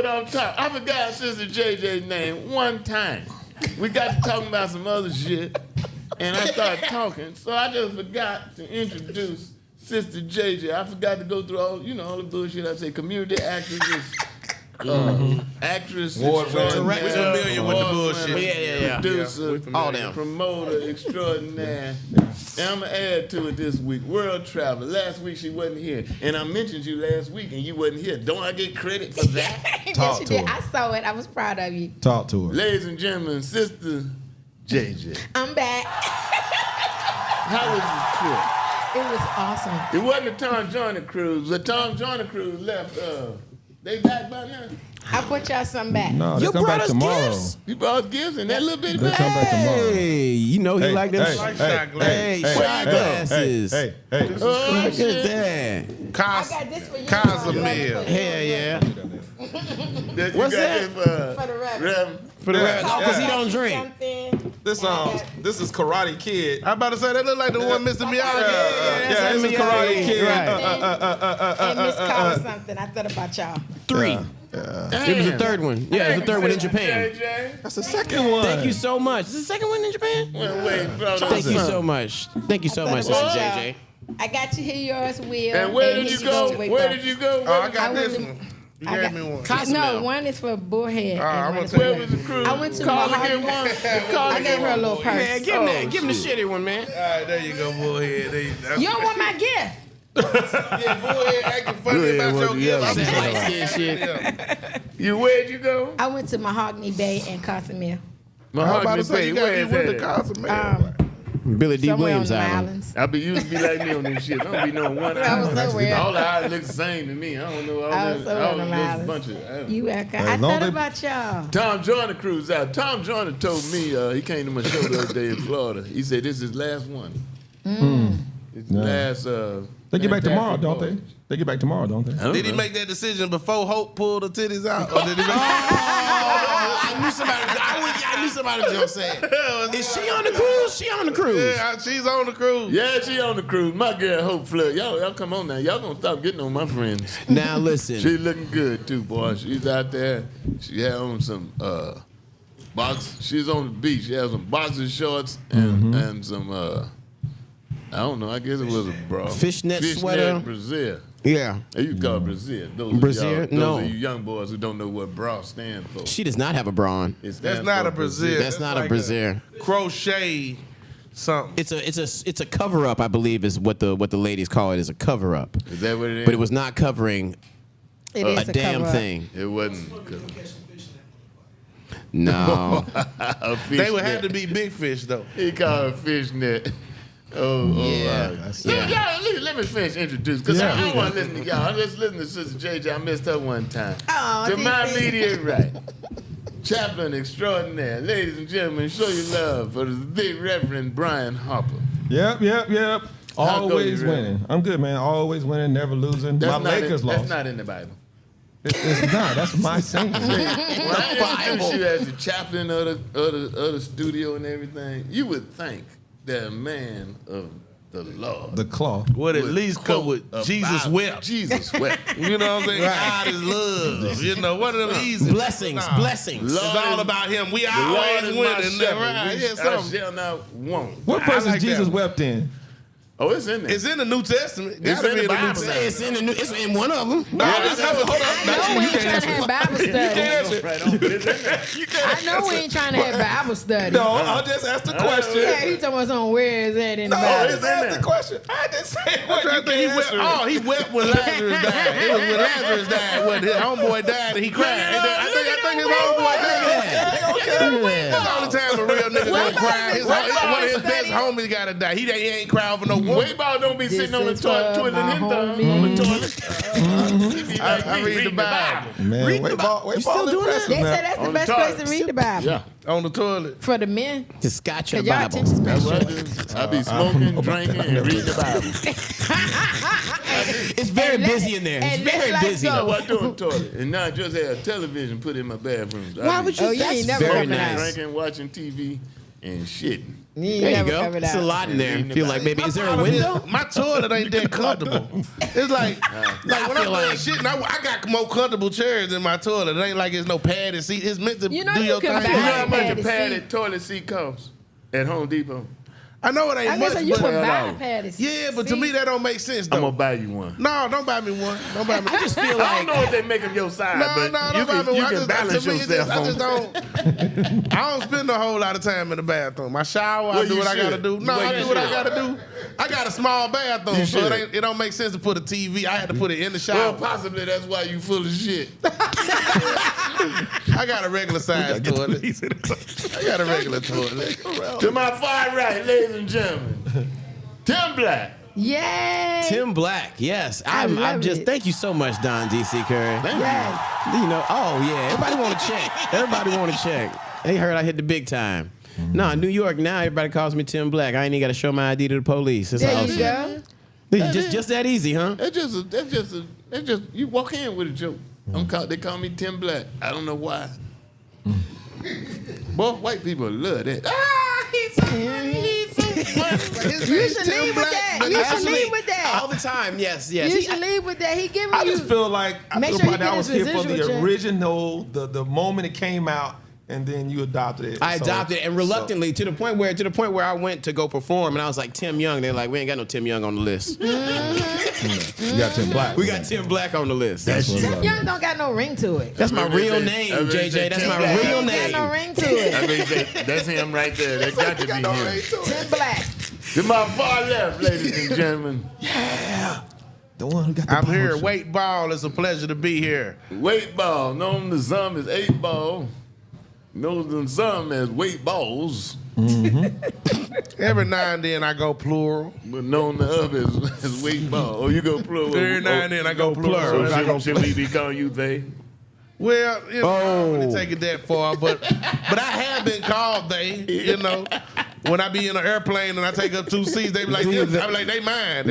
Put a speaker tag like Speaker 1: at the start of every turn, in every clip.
Speaker 1: do it off top. I forgot Sister JJ's name one time. We got to talking about some other shit, and I started talking, so I just forgot to introduce Sister JJ. I forgot to go through all the bullshit. I say community actress, actress,
Speaker 2: director, with the bullshit.
Speaker 1: Yeah. Producer,
Speaker 3: all them.
Speaker 1: Promoter extraordinaire. And I'm going to add to it this week. World traveler. Last week she wasn't here. And I mentioned you last week and you wasn't here. Don't I get credit for that?
Speaker 4: Yes, you did. I saw it. I was proud of you.
Speaker 2: Talk to her.
Speaker 1: Ladies and gentlemen, Sister JJ.
Speaker 4: I'm back.
Speaker 1: How was the trip?
Speaker 4: It was awesome.
Speaker 1: It wasn't a Tom Joyner cruise. The Tom Joyner cruise left. They back by now?
Speaker 4: I put y'all something back.
Speaker 2: No, they come back tomorrow.
Speaker 3: Gifts?
Speaker 1: You brought gifts and that little bitty
Speaker 2: They
Speaker 1: bag?
Speaker 2: come back tomorrow.
Speaker 3: Hey, you know he like them.
Speaker 2: Hey,
Speaker 3: shot glasses.
Speaker 2: Hey.
Speaker 1: Oh,
Speaker 3: Look
Speaker 1: shit.
Speaker 3: at that.
Speaker 4: I got this for you.
Speaker 5: Casimir.
Speaker 3: Hell yeah.
Speaker 1: You
Speaker 3: What's
Speaker 1: got
Speaker 3: that?
Speaker 1: it for
Speaker 4: For the reverend.
Speaker 1: Reverend.
Speaker 3: For the rest, because he don't drink.
Speaker 4: Something.
Speaker 2: This is Karate Kid.
Speaker 5: I'm about to say that look like the one Mr. Miyagi.
Speaker 2: Yeah, this is Karate Kid.
Speaker 4: And Miss Call or something. I thought about y'all.
Speaker 3: 3. It was the third one. Yeah, it was the third one in Japan.
Speaker 1: JJ.
Speaker 2: That's the second one.
Speaker 3: Thank you so much. Is the second one in Japan?
Speaker 1: Wait, bro.
Speaker 3: Thank you so much. Thank you so much, Sister JJ.
Speaker 4: I got you here, yours, Will.
Speaker 1: And where did
Speaker 4: here
Speaker 1: you go?
Speaker 4: Weightball.
Speaker 1: Where did you go?
Speaker 5: Oh, I got
Speaker 4: I
Speaker 5: this
Speaker 4: went
Speaker 5: one. You
Speaker 4: I
Speaker 5: gave
Speaker 4: got-
Speaker 5: me one.
Speaker 4: No, one is for Bullhead.
Speaker 5: I'm
Speaker 4: and one
Speaker 5: gonna
Speaker 4: is
Speaker 5: tell
Speaker 4: for
Speaker 1: Where was the cruise?
Speaker 4: I went to
Speaker 1: Call
Speaker 4: Mahogany.
Speaker 1: again one.
Speaker 4: I gave her a little purse.
Speaker 3: Man, give him that. Give him the shitty one, man.
Speaker 5: All right, there you go, bullhead. There
Speaker 4: You don't want my gift.
Speaker 5: Yeah, bullhead acting funny
Speaker 1: Good,
Speaker 5: about
Speaker 1: what
Speaker 5: your
Speaker 1: the
Speaker 5: gift.
Speaker 1: hell?
Speaker 3: That light skin shit.
Speaker 1: Where'd you go?
Speaker 4: I went to Mahogany Bay and Casimir.
Speaker 5: I'm about
Speaker 1: Mahogany
Speaker 5: to say
Speaker 1: Bay.
Speaker 5: you
Speaker 1: Where
Speaker 5: got
Speaker 1: is
Speaker 5: the
Speaker 1: that?
Speaker 5: Casimir.
Speaker 3: Billy D.
Speaker 4: Somewhere
Speaker 3: Williams
Speaker 4: on the
Speaker 3: Island.
Speaker 4: islands.
Speaker 1: I be used to be like me on this shit. I don't be knowing one
Speaker 4: I was
Speaker 1: island.
Speaker 4: somewhere.
Speaker 1: All the islands look the same to me. I don't know.
Speaker 4: I was somewhere on the
Speaker 1: a
Speaker 4: islands.
Speaker 1: bunch of.
Speaker 4: You welcome.
Speaker 2: As
Speaker 4: I
Speaker 2: long
Speaker 4: thought
Speaker 2: as-
Speaker 4: about y'all.
Speaker 1: Tom Joyner cruise out. Tom Joyner told me he came to my show the other day in Florida. He said this is his last one. His last.
Speaker 2: They get back tomorrow,
Speaker 1: fantastic
Speaker 2: don't they?
Speaker 1: voyage.
Speaker 2: They get back tomorrow, don't they?
Speaker 1: I don't
Speaker 5: Did he
Speaker 1: know.
Speaker 5: make that decision before Hope pulled the titties out? Or did he make
Speaker 3: I knew somebody. I knew somebody was gonna say it. Is she on the cruise? She on the cruise.
Speaker 5: Yeah, she's on the cruise.
Speaker 1: Yeah, she on the cruise. My girl Hope Flood. Y'all come on now. Y'all gonna stop getting on my friends.
Speaker 3: Now listen.
Speaker 1: She looking good too, boy. She's out there. She had on some box. She's on the beach. She had some boxer shorts and some I don't know. I guess it was a bra.
Speaker 3: Fishnet sweater.
Speaker 1: Brassiere.
Speaker 3: Yeah.
Speaker 1: You call it brassiere. Those
Speaker 3: Brassiere?
Speaker 1: Of y'all,
Speaker 3: No.
Speaker 1: Those of you young boys who don't know what bra stands for.
Speaker 3: She does not have a bra on.
Speaker 1: It stands
Speaker 5: That's not
Speaker 1: for
Speaker 5: a brassiere.
Speaker 3: That's not a
Speaker 5: like
Speaker 3: brassiere.
Speaker 5: Crochet something.
Speaker 3: It's a cover up, I believe, is what the ladies call it, is a cover up.
Speaker 1: Is that what it is?
Speaker 3: But it was not covering
Speaker 4: It
Speaker 3: a
Speaker 4: is
Speaker 3: damn
Speaker 4: cover-up.
Speaker 3: thing.
Speaker 1: It wasn't.
Speaker 3: No.
Speaker 1: A fish
Speaker 5: They would
Speaker 1: net.
Speaker 5: have to be big fish though.
Speaker 1: He called it fishnet. Oh,
Speaker 3: Yeah.
Speaker 1: Let me finish introduce, because I don't want to listen to y'all. I'm just listening to Sister JJ. I missed her one time.
Speaker 4: Oh,
Speaker 1: To my
Speaker 4: DC.
Speaker 1: immediate right, Chaplain extraordinaire. Ladies and gentlemen, show your love for the big Reverend Brian Harper.
Speaker 2: Yep.
Speaker 1: How go
Speaker 2: Always
Speaker 1: you, Red?
Speaker 2: winning. I'm good, man. Always winning, never losing. My Lakers lost.
Speaker 1: That's not in the Bible.
Speaker 2: It's not. That's my saying.
Speaker 1: When I introduced you as the chaplain of the studio and everything, you would think that a man of the Lord
Speaker 2: The claw.
Speaker 5: Would at
Speaker 1: would
Speaker 5: least come with
Speaker 1: quote a
Speaker 5: Jesus
Speaker 1: Bible.
Speaker 5: wept.
Speaker 1: Jesus wept.
Speaker 5: You know what I'm saying? God is love. You know, one of them easy.
Speaker 3: Blessings.
Speaker 5: Nah.
Speaker 3: Lessons.
Speaker 1: Lord
Speaker 5: It's all
Speaker 1: is-
Speaker 5: about him. We
Speaker 1: The Lord
Speaker 5: always
Speaker 1: is my
Speaker 5: winning.
Speaker 1: shepherd.
Speaker 5: Right? Yeah,
Speaker 1: I
Speaker 5: something.
Speaker 1: shall not want.
Speaker 2: What
Speaker 5: I
Speaker 2: verse
Speaker 5: like
Speaker 2: is Jesus
Speaker 5: that.
Speaker 2: wept in?
Speaker 1: Oh, it's in there.
Speaker 5: It's in the New Testament.
Speaker 1: It's
Speaker 5: Gotta
Speaker 1: in
Speaker 5: be
Speaker 1: the
Speaker 5: in the New
Speaker 1: Bible.
Speaker 5: Testament.
Speaker 3: It's in one of them.
Speaker 5: No, hold up.
Speaker 4: I know we ain't trying to have Bible study.
Speaker 1: Right on, but it's in there.
Speaker 4: I know we ain't trying to have Bible study.
Speaker 2: No, I just asked the question.
Speaker 4: Yeah, he talking about some where is that in the
Speaker 2: No,
Speaker 4: Bible?
Speaker 2: I just asked the question. I didn't say what you
Speaker 5: I'm trying to think. He wept.
Speaker 2: answer.
Speaker 5: Oh, he wept when Lazarus died. It was when Lazarus died. When his homeboy died and he cried. I think his homeboy died. That's the only time a real nigga don't cry. One of his best homies gotta die. He ain't crying for no woman.
Speaker 1: Weightball don't be sitting on the
Speaker 4: is
Speaker 1: toilet
Speaker 4: for
Speaker 1: twiddling
Speaker 4: my
Speaker 1: him thumb on the
Speaker 4: homies.
Speaker 1: toilet. He be like,
Speaker 5: I read the Bible.
Speaker 2: Man, Weightball
Speaker 3: still doing that?
Speaker 4: They
Speaker 2: man.
Speaker 4: said that's
Speaker 1: On
Speaker 4: the
Speaker 1: the
Speaker 4: best
Speaker 1: toilet.
Speaker 4: place to read the Bible.
Speaker 1: Yeah.
Speaker 5: On the toilet.
Speaker 4: For the men.
Speaker 3: To scotch
Speaker 4: Cause
Speaker 3: the
Speaker 4: y'all
Speaker 3: Bible.
Speaker 4: attention
Speaker 1: That's
Speaker 4: span
Speaker 1: what I
Speaker 4: short.
Speaker 1: do. I be smoking, drinking, and reading the Bible.
Speaker 3: It's very
Speaker 4: And let-
Speaker 3: busy in there. It's
Speaker 4: and let
Speaker 3: very
Speaker 4: life
Speaker 3: busy.
Speaker 4: go.
Speaker 1: That's what I do on the toilet. And not just have television put in my bathroom.
Speaker 3: Why would you?
Speaker 4: Oh, you ain't
Speaker 3: That's
Speaker 4: never
Speaker 3: very
Speaker 4: coming out.
Speaker 3: nice.
Speaker 1: Drinking, watching TV, and shitting.
Speaker 4: There you go.
Speaker 6: It's a lot in there. Feel like maybe is there a window?
Speaker 5: My toilet ain't that comfortable. It's like when I'm doing shit, and I got more comfortable chairs in my toilet. It ain't like it's no padded seat. It's meant to do your thing.
Speaker 1: You know how much a
Speaker 4: Padded
Speaker 1: padded toilet seat costs at Home Depot?
Speaker 5: I know it ain't
Speaker 4: I
Speaker 5: much,
Speaker 4: guess you
Speaker 5: but
Speaker 4: would buy a padded seat.
Speaker 5: yeah, but to me that don't make sense though.
Speaker 1: I'm gonna buy you one.
Speaker 5: No, don't buy me one. Don't buy me.
Speaker 6: I just feel
Speaker 1: I
Speaker 6: like
Speaker 1: don't know if they make them your size, but
Speaker 5: no,
Speaker 1: you
Speaker 5: don't buy me
Speaker 1: can,
Speaker 5: one.
Speaker 1: you can balance
Speaker 5: To me,
Speaker 1: yourself
Speaker 5: I
Speaker 1: on
Speaker 5: just don't. I don't spend a whole lot of time in the bathroom. I shower. I
Speaker 1: Well,
Speaker 5: do
Speaker 1: you
Speaker 5: what I gotta
Speaker 1: should.
Speaker 5: do. No,
Speaker 1: Well,
Speaker 5: I
Speaker 1: you
Speaker 5: do what I
Speaker 1: should.
Speaker 5: gotta do. I got a small bathroom,
Speaker 1: You
Speaker 5: so
Speaker 1: should.
Speaker 5: it don't make sense to put a TV. I had to put it in the
Speaker 1: Well,
Speaker 5: shower.
Speaker 1: possibly that's why you full of shit.
Speaker 5: I got a regular size toilet. I got a regular toilet.
Speaker 1: To my far right, ladies and gentlemen, Tim Black.
Speaker 4: Yay!
Speaker 6: Tim Black. Yes, I'm
Speaker 4: love
Speaker 6: just.
Speaker 4: it.
Speaker 6: Thank you so much, Don DC Curry.
Speaker 4: Yes.
Speaker 6: You know, oh yeah, everybody want to check. Everybody want to check. They heard I hit the big time. No, New York now, everybody calls me Tim Black. I ain't even got to show my ID to the police. It's
Speaker 4: There
Speaker 6: awesome.
Speaker 4: you go.
Speaker 6: Just that easy, huh?
Speaker 1: That's just you walk in with a joke. They call me Tim Black. I don't know why. Boy, white people love that. He's so funny. He's so funny.
Speaker 4: You should lead with that. You should lead with
Speaker 6: All
Speaker 4: that.
Speaker 6: the time, yes.
Speaker 4: You should lead with that. He giving
Speaker 2: I
Speaker 4: you.
Speaker 2: just feel like
Speaker 4: Make
Speaker 2: I
Speaker 4: sure you
Speaker 2: that I was
Speaker 4: get
Speaker 2: here
Speaker 4: his
Speaker 2: for the
Speaker 4: residual check.
Speaker 2: original, the moment it came out, and then you adopted it.
Speaker 6: I adopted it, and reluctantly to the point where I went to go perform, and I was like Tim Young. They're like, we ain't got no Tim Young on the list.
Speaker 2: You got Tim Black.
Speaker 6: We got Tim Black on the list.
Speaker 4: Tim Young don't got no ring to it.
Speaker 6: That's my real name, JJ. That's my real
Speaker 4: Ain't got no
Speaker 6: name.
Speaker 4: ring to it.
Speaker 1: I mean, that's him right there. That got to be him.
Speaker 4: Tim Black.
Speaker 1: To my far left, ladies and gentlemen,
Speaker 2: The one who got the
Speaker 5: I'm
Speaker 2: ball
Speaker 5: here.
Speaker 2: shot.
Speaker 5: Weightball. It's a pleasure to be here.
Speaker 1: Weightball, known to some as 8 Ball, known to some as weight balls,
Speaker 5: Every now and then I go plural.
Speaker 1: but known to others as weight ball. Oh, you go plural.
Speaker 5: Every now and then I go plural.
Speaker 1: So should we be calling you they?
Speaker 5: Well, I don't really take it that far, but I have been called they, When I be in an airplane and I take up 2 seats, they be like, this. I be like, they mine.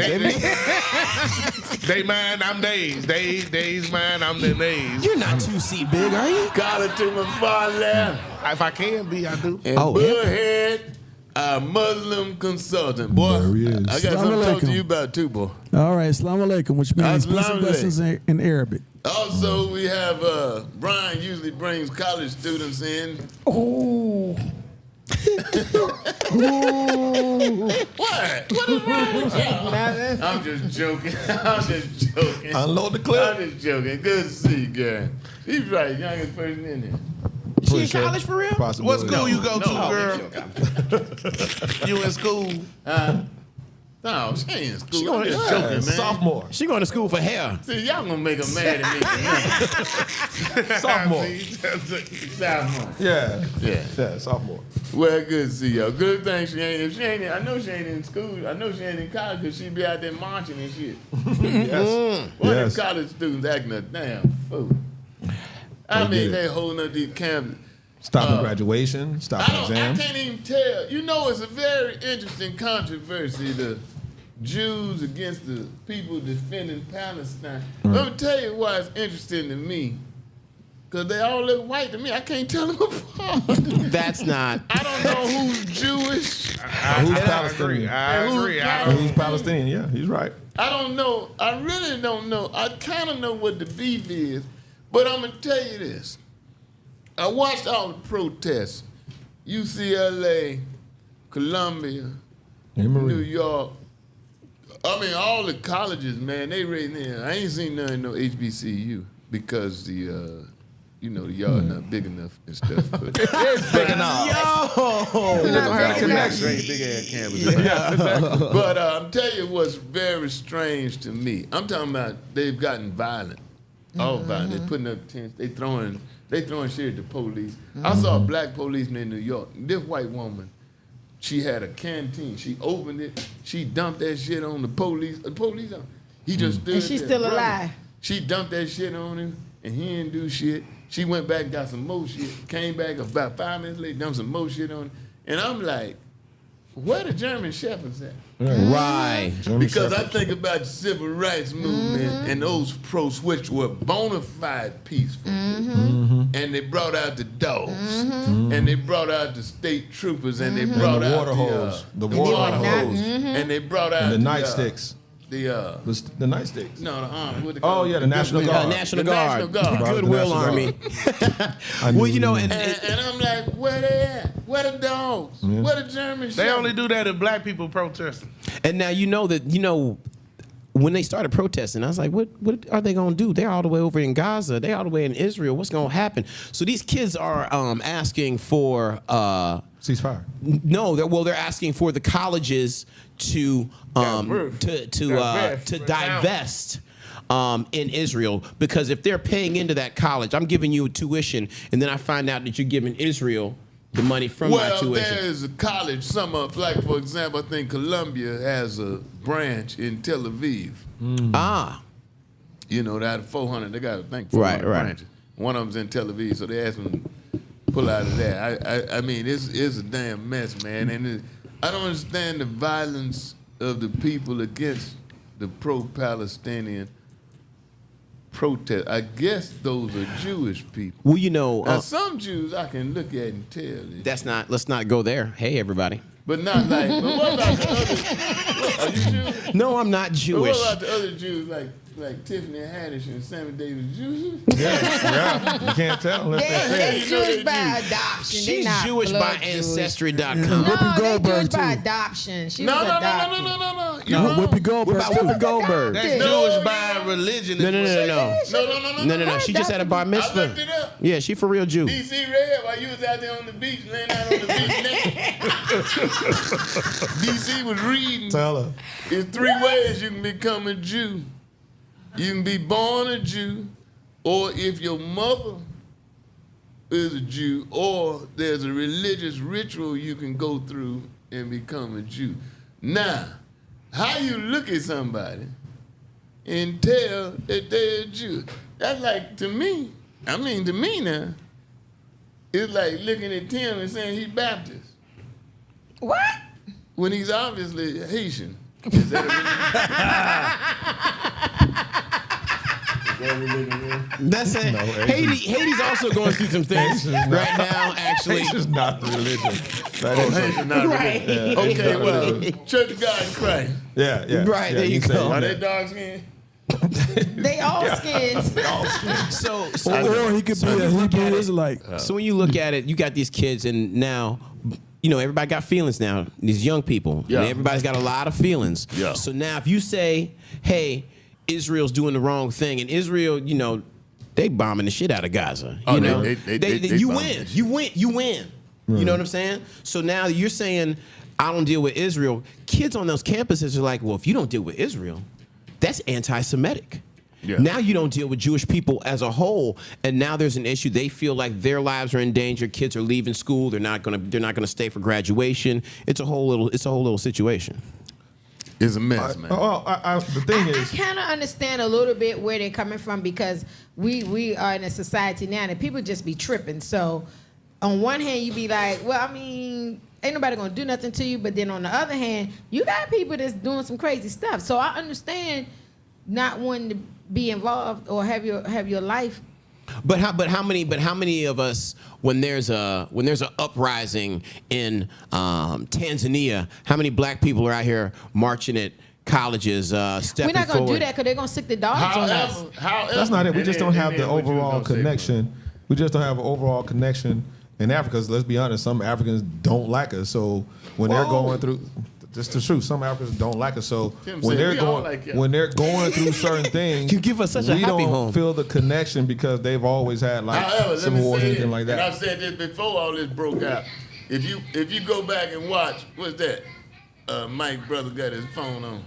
Speaker 5: They mine, I'm days. Days mine, I'm the days.
Speaker 6: You're not 2C big, are you?
Speaker 1: Call it to my far left.
Speaker 5: If I can be, I do.
Speaker 1: And Bullhead, a Muslim consultant. Boy,
Speaker 7: There he is.
Speaker 1: I got something to talk to
Speaker 7: Assalamu
Speaker 1: you about too, boy.
Speaker 7: All right, Assalamu alaikum, which means peace
Speaker 1: Assalamu
Speaker 7: and blessings in Arabic.
Speaker 1: Also, we have Brian usually brings college students in.
Speaker 7: Oh.
Speaker 1: What? What is wrong with you? I'm just joking.
Speaker 2: Unload the clip.
Speaker 1: I'm just joking. Good to see you, girl. She's right, youngest person in here.
Speaker 6: She in college for real?
Speaker 5: What school you go to, girl? You in school?
Speaker 1: No, she ain't in school.
Speaker 6: She
Speaker 1: I'm
Speaker 6: going
Speaker 1: just
Speaker 6: to
Speaker 1: joking, man.
Speaker 2: Sophomore.
Speaker 6: She going to school for hair.
Speaker 1: See, y'all gonna make her mad at me.
Speaker 2: Sophomore.
Speaker 1: Sophomore.
Speaker 2: Yeah.
Speaker 1: Yeah.
Speaker 2: Sophomore.
Speaker 1: Well, good to see y'all. Good thing she ain't. If she ain't, I know she ain't in school. I know she ain't in college because she be out there marching and shit.
Speaker 2: Yes.
Speaker 1: One of
Speaker 2: Yes.
Speaker 1: them college students acting a damn fool. I mean,
Speaker 2: get it.
Speaker 1: they holding up these cameras.
Speaker 2: Stopping graduation, stopping
Speaker 1: I
Speaker 2: exams.
Speaker 1: can't even tell. You know, it's a very interesting controversy, the Jews against the people defending Palestine. Let me tell you why it's interesting to me. Because they all look white to me. I can't tell them apart.
Speaker 6: That's not.
Speaker 1: I don't know who's Jewish.
Speaker 2: Who's Palestinian?
Speaker 5: I agree.
Speaker 2: Who's Palestinian? Yeah, he's right.
Speaker 1: I don't know. I really don't know. I kind of know what the beef is. But I'm going to tell you this. I watched all the protests. UCLA, Columbia, New York. I mean, all the colleges, man, they right there. I ain't seen none no HBCU because the yard not big enough and stuff. But
Speaker 2: It's big enough.
Speaker 6: Yo!
Speaker 1: big ass campus. But I'm telling you what's very strange to me. I'm talking about they've gotten violent. All violent. They're putting up tents. They throwing shit at the police. I saw a black policeman in New York. This white woman, she had a canteen. She opened it. She dumped that shit on the police. He just stood
Speaker 4: And she's
Speaker 1: there,
Speaker 4: still
Speaker 1: brother.
Speaker 4: alive.
Speaker 1: She dumped that shit on him, and he didn't do shit. She went back and got some more shit. Came back about 5 minutes later, dumped some more shit on him. And I'm like, where the German shepherds at?
Speaker 6: Right.
Speaker 1: Because I think about the civil rights movement and those pros which were bona fide peaceful. And they brought out the dogs. And they brought out the state troopers and they brought
Speaker 2: the
Speaker 1: out
Speaker 2: water hose. The
Speaker 1: the
Speaker 2: water
Speaker 1: water
Speaker 2: hose.
Speaker 1: hose. And they brought out
Speaker 2: The nightsticks.
Speaker 1: The
Speaker 2: The nightsticks.
Speaker 1: no, the army. What they
Speaker 2: Oh,
Speaker 1: call it?
Speaker 2: yeah, the National Guard.
Speaker 6: National
Speaker 1: The
Speaker 6: Guard.
Speaker 1: National Guard.
Speaker 6: Goodwill
Speaker 2: National
Speaker 6: Army. Well, you know, and
Speaker 1: And I'm like, where they at? Where the dogs? Where the German shepherds?
Speaker 5: They only do that if black people protesting.
Speaker 6: and now you know that when they started protesting, I was like, what are they going to do? They're all the way over in Gaza. They're all the way in Israel. What's going to happen? So these kids are asking for
Speaker 2: Ceasefire.
Speaker 6: they're asking for the colleges to divest in Israel, because if they're paying into that college, I'm giving you tuition, and then I find out that you're giving Israel the money from my
Speaker 1: Well,
Speaker 6: tuition.
Speaker 1: there is a college, like, for example, I think Columbia has a branch in Tel Aviv. You know, they had 400, they got, I think, 400 branches. One of them's in Tel Aviv, so they asked them to pull out of there. I mean, it's a damn mess, man. And I don't understand the violence of the people against the pro-Palestinian protest. I guess those are Jewish people.
Speaker 6: Well, you know,
Speaker 1: Now, some Jews I can look at and tell.
Speaker 6: let's not go there. Hey, everybody.
Speaker 1: But not like, but what about the other, are you Jewish?
Speaker 6: No, I'm not
Speaker 1: But
Speaker 6: Jewish.
Speaker 1: what about the other Jews like Tiffany Haddish and Sammy Davis Jews?
Speaker 2: Yeah. You can't tell unless they say
Speaker 4: They're
Speaker 2: it.
Speaker 4: Jewish by adoption. They
Speaker 6: She's
Speaker 4: not
Speaker 6: Jewish
Speaker 4: blood
Speaker 6: by
Speaker 4: Jewish.
Speaker 6: Ancestry.com.
Speaker 4: No, they're
Speaker 7: Goldberg,
Speaker 4: Jewish by
Speaker 7: too.
Speaker 4: adoption. She
Speaker 1: No.
Speaker 4: was adopted.
Speaker 1: You're
Speaker 7: No,
Speaker 1: wrong.
Speaker 7: Whoopi Goldberg.
Speaker 6: What about
Speaker 7: too.
Speaker 6: Whoopi Goldberg?
Speaker 5: That's
Speaker 4: No,
Speaker 5: Jewish by religion.
Speaker 6: No.
Speaker 1: No.
Speaker 6: She just had a bar
Speaker 1: I
Speaker 6: mitzvah.
Speaker 1: looked it up.
Speaker 6: Yeah, she for real Jew.
Speaker 1: DC Red, while you was out there on the beach, laying out on the beach naked. DC was reading.
Speaker 2: Tell her.
Speaker 1: There's 3 ways you can become a Jew. You can be born a Jew, or if your mother is a Jew, or there's a religious ritual you can go through and become a Jew. Now, how you look at somebody and tell that they're a Jew, that's like, to me now, it's like looking at Tim and saying he's Baptist
Speaker 4: What?
Speaker 1: when he's obviously Haitian. Is that
Speaker 6: That's it. Haiti's also going through some things right now, actually.
Speaker 2: It's just not the religion. That is
Speaker 1: Haitian, not
Speaker 6: Right.
Speaker 1: Okay, well, Church of God in Christ.
Speaker 2: yeah.
Speaker 6: Right, there you
Speaker 2: say
Speaker 6: go.
Speaker 1: Are
Speaker 2: that.
Speaker 1: they dark skinned?
Speaker 4: They all skins.
Speaker 6: So
Speaker 7: Or he could be a Hebrew Israelite.
Speaker 6: So when you look at it, you got these kids, and now, you know, everybody got feelings now. These young people,
Speaker 1: Yeah.
Speaker 6: and everybody's got a lot of feelings.
Speaker 1: Yeah.
Speaker 6: So now, if you say, "Hey, Israel's doing the wrong thing," and Israel, you know, they bombing the shit out of Gaza.
Speaker 1: Oh,
Speaker 6: You
Speaker 1: they-
Speaker 6: know,
Speaker 1: they
Speaker 6: you
Speaker 1: bombing
Speaker 6: win,
Speaker 1: the
Speaker 6: you win, you win. You know what I'm saying? So now you're saying, "I don't deal with Israel." Kids on those campuses are like, "Well, if you don't deal with Israel, that's anti-Semitic."
Speaker 1: Yeah.
Speaker 6: Now you don't deal with Jewish people as a whole, and now there's an issue. They feel like their lives are in danger. Kids are leaving school. They're not gonna stay for graduation. It's a whole little situation.
Speaker 1: It's a mess, man.
Speaker 2: The thing
Speaker 4: I
Speaker 2: is,
Speaker 4: kind of understand a little bit where they're coming from, because we are in a society now that people just be tripping. So on one hand, you be like, well, I mean, ain't nobody gonna do nothing to you. But then on the other hand, you got people that's doing some crazy stuff. So I understand not wanting to be involved or have your life.
Speaker 6: But how many of us, when there's a uprising in Tanzania, how many black people are out here marching at colleges, stepping
Speaker 4: We're not gonna
Speaker 6: forward?
Speaker 4: do that because they're gonna stick the dogs on us.
Speaker 1: However,
Speaker 2: that's not it. We just don't have the
Speaker 1: and then what you was
Speaker 2: overall
Speaker 1: gonna say,
Speaker 2: connection. We just don't have an overall connection in Africa. 'Cause let's be honest, some Africans don't like us. So when they're going through, just the truth, some Africans don't like us. So
Speaker 1: Tim
Speaker 2: when
Speaker 1: said
Speaker 2: they're
Speaker 1: we all
Speaker 2: going,
Speaker 1: like y'all.
Speaker 2: when they're going through certain things,
Speaker 6: You give us such a
Speaker 2: we
Speaker 6: happy
Speaker 2: don't
Speaker 6: home.
Speaker 2: feel the connection because they've always had like
Speaker 1: However, let
Speaker 2: civil
Speaker 1: me
Speaker 2: wars
Speaker 1: say
Speaker 2: and
Speaker 1: this,
Speaker 2: anything like
Speaker 1: and
Speaker 2: that.
Speaker 1: I've said this before all this broke out. If you go back and watch, what's that? Mike brother got his phone on.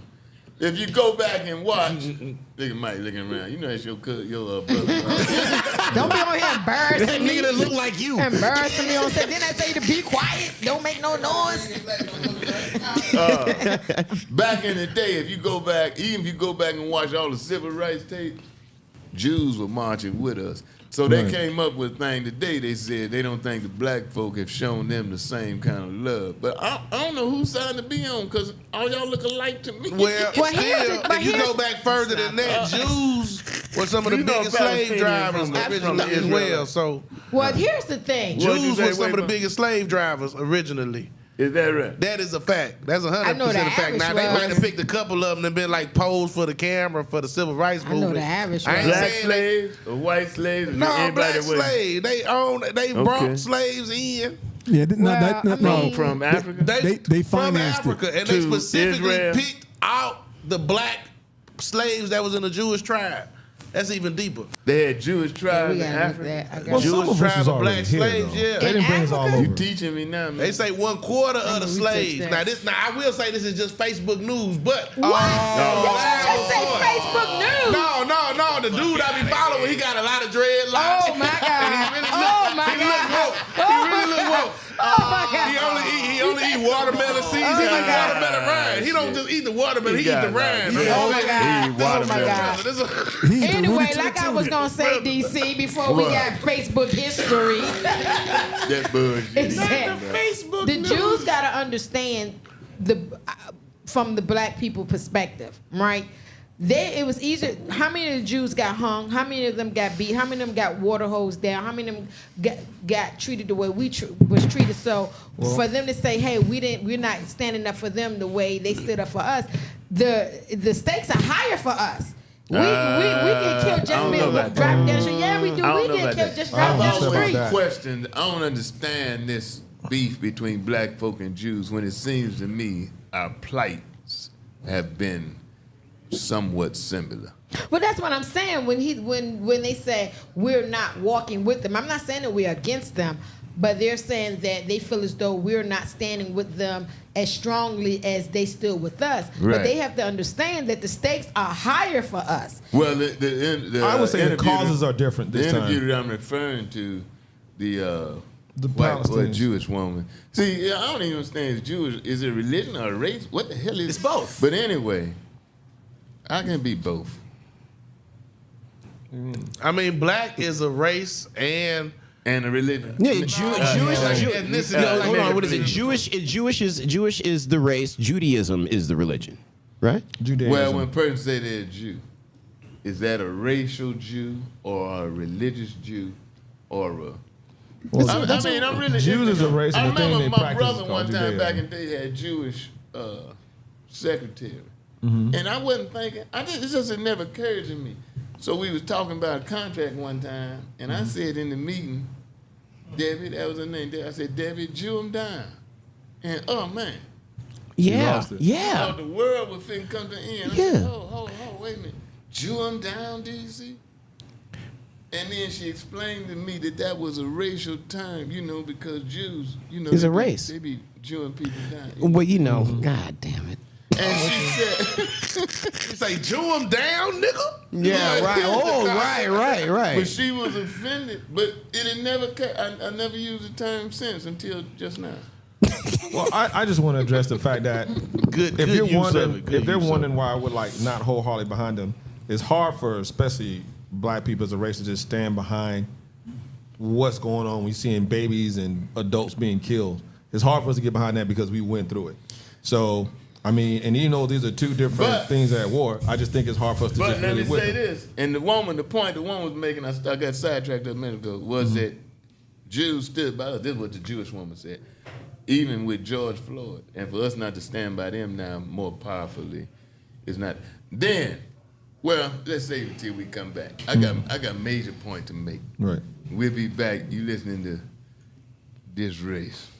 Speaker 1: If you go back and watch, look at Mike looking around. You know that's your brother.
Speaker 4: Don't be on here embarrassing me.
Speaker 6: Nigga that look like you.
Speaker 4: Embarrassing me on set. Then I tell you to be quiet. Don't make no noise.
Speaker 1: Back in the day, if you go back, even if you go back and watch all the civil rights tapes, Jews were marching with us. So they came up with a thing today. They said they don't think the black folk have shown them the same kind of love. But I don't know whose side to be on because all y'all look alike to me.
Speaker 5: Well,
Speaker 4: Well,
Speaker 5: still, if you go back further than that, Jews were some of the biggest slave drivers originally as well. So
Speaker 4: Well, here's the thing.
Speaker 1: What'd you
Speaker 5: Jews
Speaker 1: say,
Speaker 5: were some of the
Speaker 1: Weightball?
Speaker 5: biggest slave drivers originally.
Speaker 1: Is that right?
Speaker 5: That is a fact. That's 100%
Speaker 4: I know the
Speaker 5: a fact. Now,
Speaker 4: average
Speaker 5: they might
Speaker 4: was-
Speaker 5: have picked a couple of them and been like posed for the camera for the civil rights
Speaker 4: I know
Speaker 5: movement.
Speaker 4: the average
Speaker 5: I ain't
Speaker 4: was-
Speaker 1: Black
Speaker 5: saying
Speaker 1: slaves or white slaves? Or
Speaker 5: No,
Speaker 1: everybody
Speaker 5: black
Speaker 1: was
Speaker 5: slaves. They brought slaves in.
Speaker 7: Yeah,
Speaker 4: Well, I mean-
Speaker 1: from Africa?
Speaker 7: They
Speaker 5: from
Speaker 7: financed it.
Speaker 5: Africa, and they
Speaker 1: To
Speaker 5: specifically
Speaker 1: Israel.
Speaker 5: picked out the black slaves that was in the Jewish tribe. That's even deeper.
Speaker 1: They had Jewish tribes
Speaker 4: We
Speaker 1: in
Speaker 4: gotta look
Speaker 1: Africa.
Speaker 4: that. I got
Speaker 2: Well,
Speaker 4: you.
Speaker 2: some
Speaker 5: Jewish
Speaker 2: of us
Speaker 5: tribe
Speaker 2: was
Speaker 5: of
Speaker 2: already
Speaker 5: black
Speaker 2: here,
Speaker 5: slaves,
Speaker 2: though.
Speaker 5: yeah.
Speaker 2: They didn't bring us all
Speaker 4: Africa?
Speaker 2: over.
Speaker 1: You teaching me now, man.
Speaker 5: They say 1/4 of the
Speaker 4: research
Speaker 5: slaves.
Speaker 4: that.
Speaker 5: Now I will say this is just Facebook news, but
Speaker 4: What? Did you just say Facebook news?
Speaker 5: no, the dude I be following, he got a lot of dreadlocks.
Speaker 4: Oh, my God.
Speaker 5: And he really
Speaker 4: Oh, my
Speaker 5: he look
Speaker 4: God.
Speaker 5: woke. He really look woke.
Speaker 4: Oh, my God.
Speaker 5: He only eat watermelon seeds. He eat watermelon rind. He don't just eat the watermelon. He eat the rind.
Speaker 4: Oh, my God.
Speaker 1: He
Speaker 4: Oh, my God.
Speaker 7: He's the
Speaker 4: Anyway,
Speaker 7: Rudy
Speaker 4: like I was
Speaker 7: Tutti.
Speaker 4: going to say, DC, before we got Facebook history,
Speaker 1: That bullshit.
Speaker 4: is that the Jews got to understand from the black people perspective, right? It was easier. How many of the Jews got hung? How many of them got beat? How many of them got water hosed down? How many of them got treated the way we was treated? So for them to say, "Hey, we're not standing up for them the way they stood up for us," the stakes are higher for us. We get killed
Speaker 1: I
Speaker 4: just
Speaker 1: don't know about
Speaker 4: driving down the street. Yeah, we do.
Speaker 1: I don't
Speaker 4: We
Speaker 1: know
Speaker 4: get
Speaker 1: about
Speaker 4: killed
Speaker 1: that.
Speaker 4: just
Speaker 2: I
Speaker 4: driving
Speaker 2: don't
Speaker 4: down the
Speaker 2: know about
Speaker 4: street.
Speaker 2: that.
Speaker 1: Questioned. I don't understand this beef between black folk and Jews when it seems to me our plights have been somewhat similar.
Speaker 4: But that's what I'm saying when they say we're not walking with them. I'm not saying that we're against them, but they're saying that they feel as though we're not standing with them as strongly as they stood with us.
Speaker 1: Right.
Speaker 4: But they have to understand that the stakes are higher for us.
Speaker 1: Well,
Speaker 2: I would say the
Speaker 1: interview
Speaker 2: causes are different this
Speaker 1: The interview
Speaker 2: time.
Speaker 1: that I'm referring to, the white or
Speaker 2: Palestinians.
Speaker 1: Jewish woman. See, I don't even understand. Is Jewish? Is it a religion or a race? What the hell is?
Speaker 6: It's both.
Speaker 1: But anyway, I can be both.
Speaker 5: I mean, black is a race and
Speaker 1: And a religion.
Speaker 6: Yeah,
Speaker 5: Jewish.
Speaker 6: No, hold on. What is it? Jewish is the race. Judaism is the religion, right?
Speaker 2: Judaism.
Speaker 1: Well, when a person say they're a Jew, is that a racial Jew or a religious Jew or a? I mean, I'm really.
Speaker 2: Jews is a race,
Speaker 1: I
Speaker 2: and the thing
Speaker 1: remember
Speaker 2: they
Speaker 1: my
Speaker 2: practice
Speaker 1: brother
Speaker 2: is
Speaker 1: one
Speaker 2: called
Speaker 1: time
Speaker 2: Judaism.
Speaker 1: back in the day had Jewish secretary,
Speaker 2: Mm-hmm.
Speaker 1: and I wasn't thinking. It just had never occurred to me. So we was talking about a contract one time, and
Speaker 2: Mm-hmm.
Speaker 1: I said in the meeting, Debbie, that was her name. I said, Debbie, Jew him down, and oh man.
Speaker 6: Yeah,
Speaker 2: lost it.
Speaker 6: yeah.
Speaker 1: Oh, the world was finna come to an end. I
Speaker 6: Yeah.
Speaker 1: said, oh, wait a minute. Jew him down, do you see? And then she explained to me that was a racial term, because Jews,
Speaker 6: It's
Speaker 1: they
Speaker 6: a
Speaker 1: be-
Speaker 6: race.
Speaker 1: They be Jewing people down.
Speaker 6: Well, God damn it.
Speaker 1: And she said,
Speaker 5: you say Jew him down, nigga.
Speaker 6: Yeah, right. Oh,
Speaker 1: but
Speaker 6: right.
Speaker 1: she was offended. But it had never, I never used the term since until just now.
Speaker 2: Well, I just want to address the fact that
Speaker 5: Good
Speaker 2: if you're
Speaker 5: use of
Speaker 2: wondering,
Speaker 5: it. Good
Speaker 2: if they're
Speaker 5: use of
Speaker 2: wondering
Speaker 5: it.
Speaker 2: why I would not wholeheartedly behind them, it's hard for especially black people as a race to just stand behind what's going on. We seeing babies and adults being killed. It's hard for us to get behind that because we went through it. So I mean, and these are two different things at war. I just think it's hard for us to
Speaker 1: But
Speaker 2: just
Speaker 1: let
Speaker 2: really
Speaker 1: me
Speaker 2: with
Speaker 1: say
Speaker 2: it.
Speaker 1: this, and the point the woman was making, I got sidetracked a minute ago, was that Jews stood by us. This is what the Jewish woman said, even with George Floyd. And for us not to stand by them now more powerfully is not. Then, well, let's save it till we come back. I got a major point to make.
Speaker 2: Right.
Speaker 1: We'll be back. You listening to DisRace.